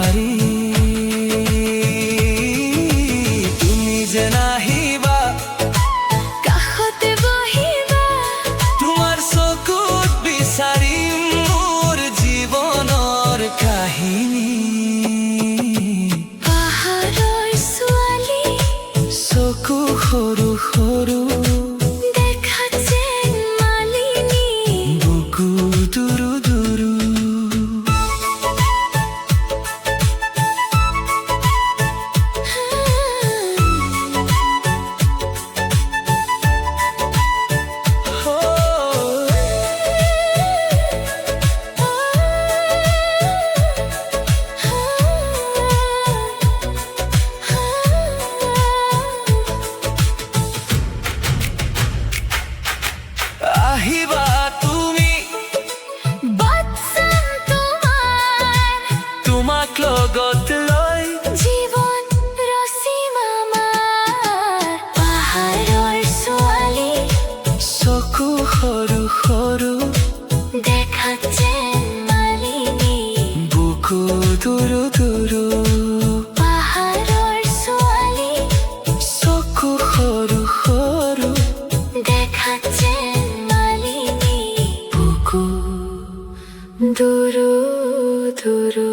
পাৰি তুমি যে নাহিবা কাষতে বহিবা তোমাৰ চকুত বিচাৰিম মোৰ জীৱনৰ কাহিনী পাহাৰৰ ছোৱালী চকু সৰু সৰু দেখাত যেন মালিনী বুকু দুৰু দুৰু আহিবা তুমি বাটচাম তোমাৰ তোমাক লগত লৈ জীৱন ৰচিম আমাৰ পাহাৰৰ ছোৱালী চকু সৰু সৰু দেখাত যেন মালিনী বুকু দুৰু দুৰু পাহাৰৰ ছোৱালী চকু সৰু সৰু দেখাত যেন মালিনী বুকু দুৰু দুৰু